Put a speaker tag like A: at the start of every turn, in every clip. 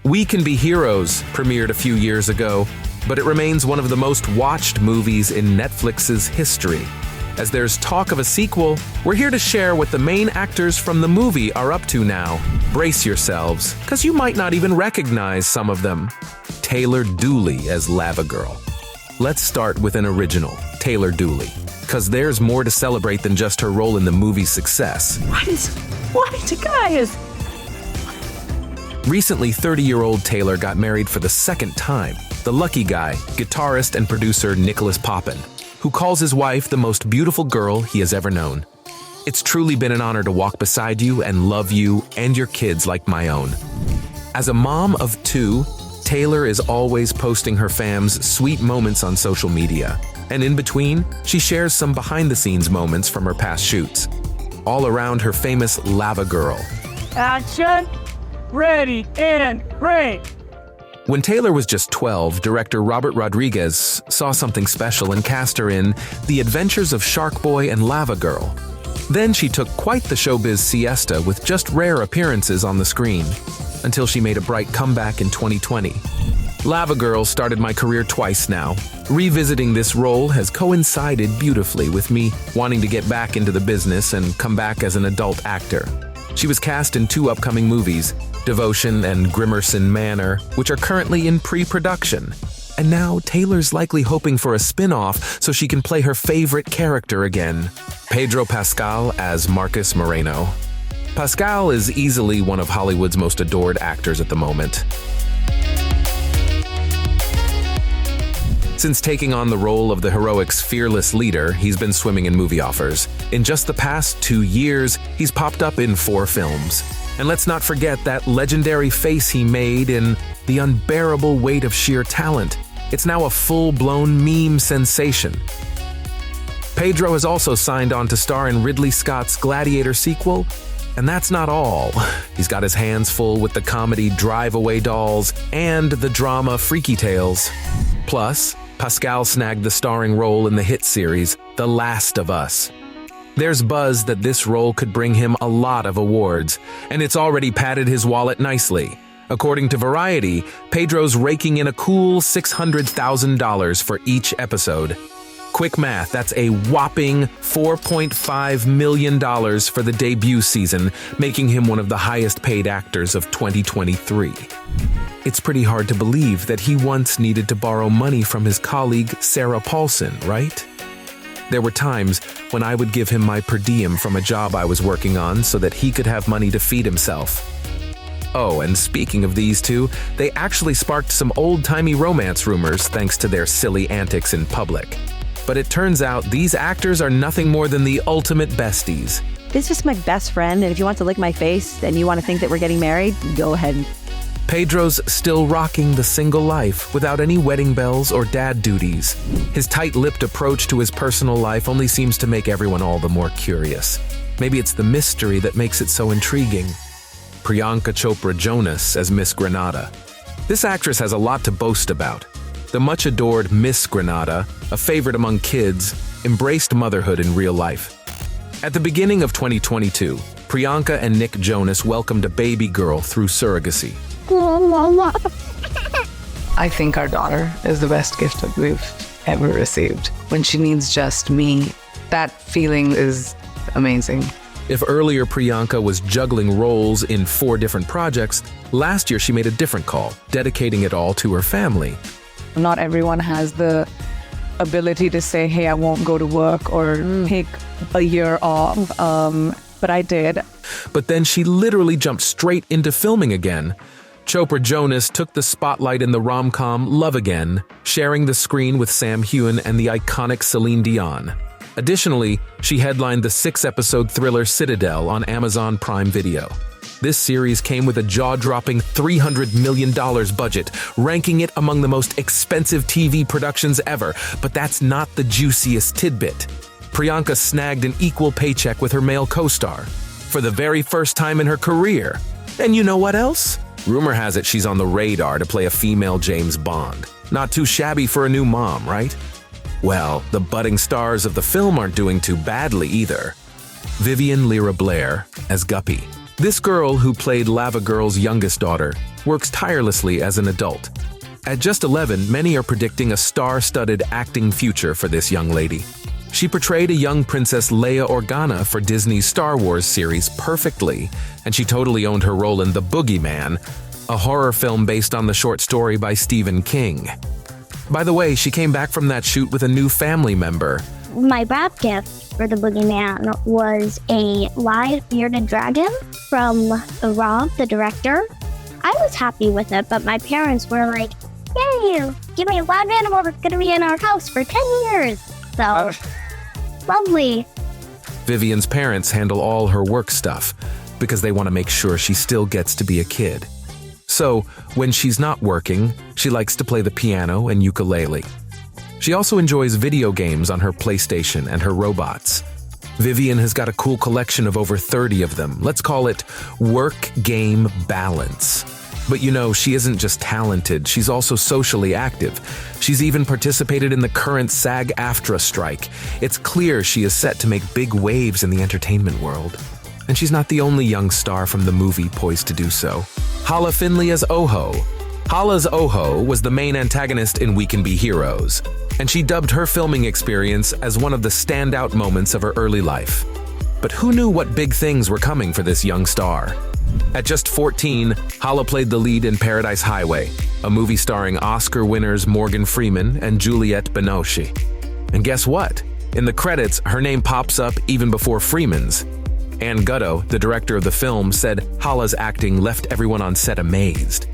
A: We Can Be Heroes premiered a few years ago, but it remains one of the most watched movies in Netflix's history. As there's talk of a sequel, we're here to share what the main actors from the movie are up to now. Brace yourselves, because you might not even recognize some of them. Taylor Dooley as Lavagirl. Let's start with an original, Taylor Dooley, because there's more to celebrate than just her role in the movie's success.
B: What, guys?
A: Recently, 30-year-old Taylor got married for the second time. The lucky guy, guitarist and producer Nicholas Poppin, who calls his wife the most beautiful girl he has ever known. It's truly been an honor to walk beside you and love you and your kids like my own. As a mom of two, Taylor is always posting her fam's sweet moments on social media. And in between, she shares some behind-the-scenes moments from her past shoots. All around her famous Lavagirl.
B: Action, ready, and break.
A: When Taylor was just 12, director Robert Rodriguez saw something special and cast her in The Adventures of Shark Boy and Lavagirl. Then she took quite the showbiz siesta with just rare appearances on the screen, until she made a bright comeback in 2020. Lavagirl started my career twice now. Revisiting this role has coincided beautifully with me wanting to get back into the business and come back as an adult actor. She was cast in two upcoming movies, Devotion and Grimmerson Manor, which are currently in pre-production. And now Taylor's likely hoping for a spin-off so she can play her favorite character again, Pedro Pascal as Marcus Moreno. Pascal is easily one of Hollywood's most adored actors at the moment. Since taking on the role of the heroic's fearless leader, he's been swimming in movie offers. In just the past 2 years, he's popped up in 4 films. And let's not forget that legendary face he made in The Unbearable Weight of Sheer Talent. It's now a full-blown meme sensation. Pedro has also signed on to star in Ridley Scott's Gladiator sequel. And that's not all. He's got his hands full with the comedy Drive Away Dolls and the drama Freaky Tales. Plus, Pascal snagged the starring role in the hit series The Last of Us. There's buzz that this role could bring him a lot of awards, and it's already padded his wallet nicely. According to Variety, Pedro's raking in a cool $600,000 for each episode. Quick math, that's a whopping $4.5 million for the debut season, making him one of the highest-paid actors of 2023. It's pretty hard to believe that he once needed to borrow money from his colleague Sarah Paulson, right? There were times when I would give him my per diem from a job I was working on so that he could have money to feed himself. Oh, and speaking of these two, they actually sparked some old-timey romance rumors thanks to their silly antics in public. But it turns out these actors are nothing more than the ultimate besties.
C: This is my best friend, and if you want to lick my face and you want to think that we're getting married, go ahead.
A: Pedro's still rocking the single life without any wedding bells or dad duties. His tight-lipped approach to his personal life only seems to make everyone all the more curious. Maybe it's the mystery that makes it so intriguing. Priyanka Chopra Jonas as Miss Granada. This actress has a lot to boast about. The much-adored Miss Granada, a favorite among kids, embraced motherhood in real life. At the beginning of 2022, Priyanka and Nick Jonas welcomed a baby girl through surrogacy.
D: I think our daughter is the best gift that we've ever received. When she needs just me, that feeling is amazing.
A: If earlier Priyanka was juggling roles in 4 different projects, last year she made a different call, dedicating it all to her family.
D: Not everyone has the ability to say, hey, I won't go to work or take a year off, but I did.
A: But then she literally jumped straight into filming again. Chopra Jonas took the spotlight in the rom-com Love Again, sharing the screen with Sam Heughan and the iconic Celine Dion. Additionally, she headlined the 6-episode thriller Citadel on Amazon Prime Video. This series came with a jaw-dropping $300 million budget, ranking it among the most expensive TV productions ever. But that's not the juiciest tidbit. Priyanka snagged an equal paycheck with her male co-star for the very first time in her career. And you know what else? Rumor has it she's on the radar to play a female James Bond. Not too shabby for a new mom, right? Well, the budding stars of the film aren't doing too badly either. Vivien Lyra Blair as Guppy. This girl, who played Lavagirl's youngest daughter, works tirelessly as an adult. At just 11, many are predicting a star-studded acting future for this young lady. She portrayed a young Princess Leia Organa for Disney's Star Wars series perfectly, and she totally owned her role in The Boogeyman, a horror film based on the short story by Stephen King. By the way, she came back from that shoot with a new family member.
E: My wrap gift for The Boogeyman was a live bearded dragon from Rob, the director. I was happy with it, but my parents were like, "Yay, give me a live animal that's going to be in our house for 10 years. So, lovely.
A: Vivien's parents handle all her work stuff because they want to make sure she still gets to be a kid. So, when she's not working, she likes to play the piano and ukulele. She also enjoys video games on her PlayStation and her robots. Vivien has got a cool collection of over 30 of them. Let's call it work-game balance. But you know, she isn't just talented, she's also socially active. She's even participated in the current SAG-AFTRA strike. It's clear she is set to make big waves in the entertainment world. And she's not the only young star from the movie poised to do so. Hala Finley as Oho. Hala's Oho was the main antagonist in We Can Be Heroes, and she dubbed her filming experience as one of the standout moments of her early life. But who knew what big things were coming for this young star? At just 14, Hala played the lead in Paradise Highway, a movie starring Oscar winners Morgan Freeman and Juliette Binoche. And guess what? In the credits, her name pops up even before Freeman's. Ann Gutto, the director of the film, said Hala's acting left everyone on set amazed.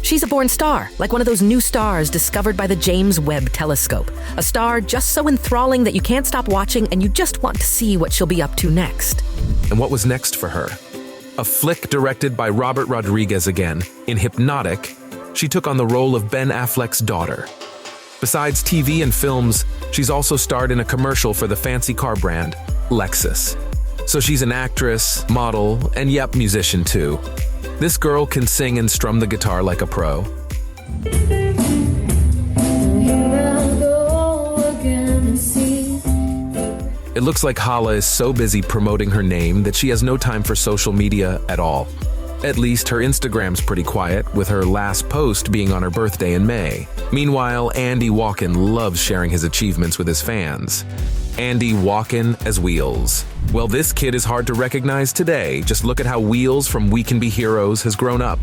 F: She's a born star, like one of those new stars discovered by the James Webb Telescope. A star just so enthralling that you can't stop watching and you just want to see what she'll be up to next.
A: And what was next for her? A flick directed by Robert Rodriguez again. In Hypnotic, she took on the role of Ben Affleck's daughter. Besides TV and films, she's also starred in a commercial for the fancy car brand, Lexus. So she's an actress, model, and yep, musician too. This girl can sing and strum the guitar like a pro. It looks like Hala is so busy promoting her name that she has no time for social media at all. At least her Instagram's pretty quiet, with her last post being on her birthday in May. Meanwhile, Andy Walken loves sharing his achievements with his fans. Andy Walken as Wheels. Well, this kid is hard to recognize today. Just look at how Wheels from We Can Be Heroes has grown up.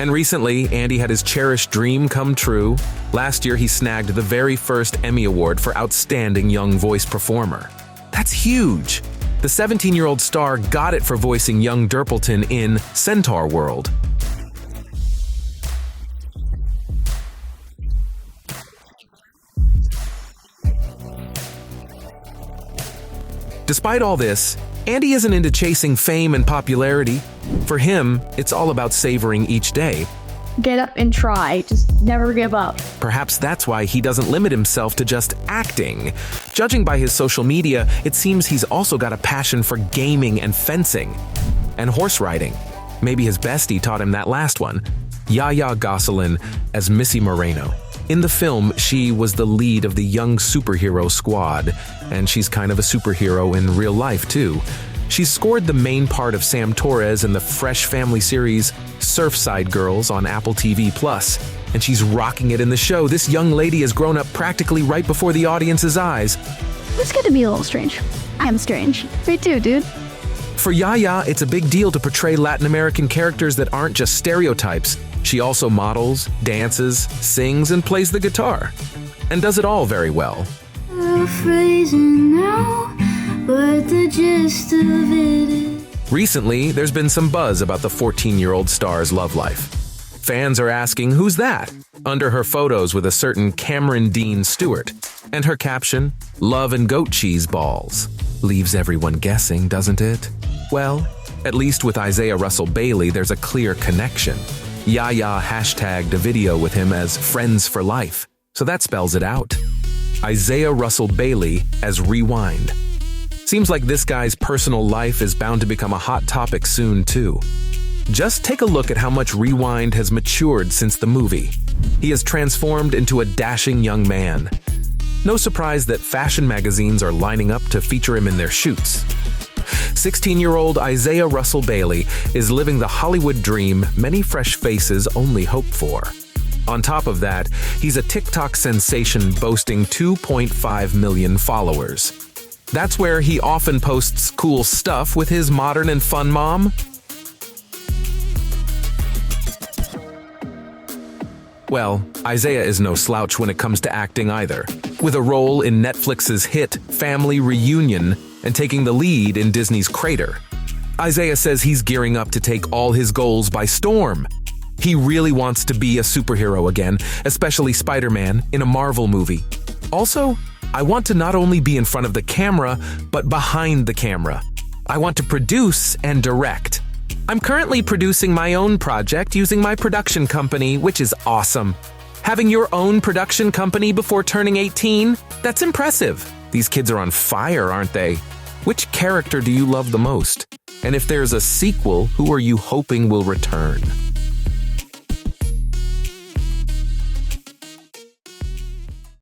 A: And recently, Andy had his cherished dream come true. Last year, he snagged the very first Emmy Award for Outstanding Young Voice Performer. That's huge! The 17-year-old star got it for voicing young Derpleton in Centaur World. Despite all this, Andy isn't into chasing fame and popularity. For him, it's all about savoring each day.
G: Get up and try. Just never give up.
A: Perhaps that's why he doesn't limit himself to just acting. Judging by his social media, it seems he's also got a passion for gaming and fencing. And horse riding. Maybe his bestie taught him that last one. Yaya Gosselin as Missy Moreno. In the film, she was the lead of the young superhero squad, and she's kind of a superhero in real life, too. She's scored the main part of Sam Torres in the fresh family series Surfside Girls on Apple TV+, and she's rocking it in the show. This young lady has grown up practically right before the audience's eyes.
G: It's good to be a little strange. I'm strange. Me too, dude.
A: For Yaya, it's a big deal to portray Latin American characters that aren't just stereotypes. She also models, dances, sings, and plays the guitar. And does it all very well. Recently, there's been some buzz about the 14-year-old star's love life. Fans are asking, who's that? Under her photos with a certain Cameron Dean Stewart. And her caption, love and goat cheese balls. Leaves everyone guessing, doesn't it? Well, at least with Isaiah Russell Bailey, there's a clear connection. Yaya hashtagged a video with him as Friends for Life, so that spells it out. Isaiah Russell Bailey as Rewind. Seems like this guy's personal life is bound to become a hot topic soon, too. Just take a look at how much Rewind has matured since the movie. He has transformed into a dashing young man. No surprise that fashion magazines are lining up to feature him in their shoots. 16-year-old Isaiah Russell Bailey is living the Hollywood dream many fresh faces only hope for. On top of that, he's a TikTok sensation boasting 2.5 million followers. That's where he often posts cool stuff with his modern and fun mom. Well, Isaiah is no slouch when it comes to acting either, with a role in Netflix's hit Family Reunion and taking the lead in Disney's Crater. Isaiah says he's gearing up to take all his goals by storm. He really wants to be a superhero again, especially Spider-Man in a Marvel movie. Also, I want to not only be in front of the camera, but behind the camera. I want to produce and direct. I'm currently producing my own project using my production company, which is awesome. Having your own production company before turning 18? That's impressive. These kids are on fire, aren't they? Which character do you love the most? And if there's a sequel, who are you hoping will return?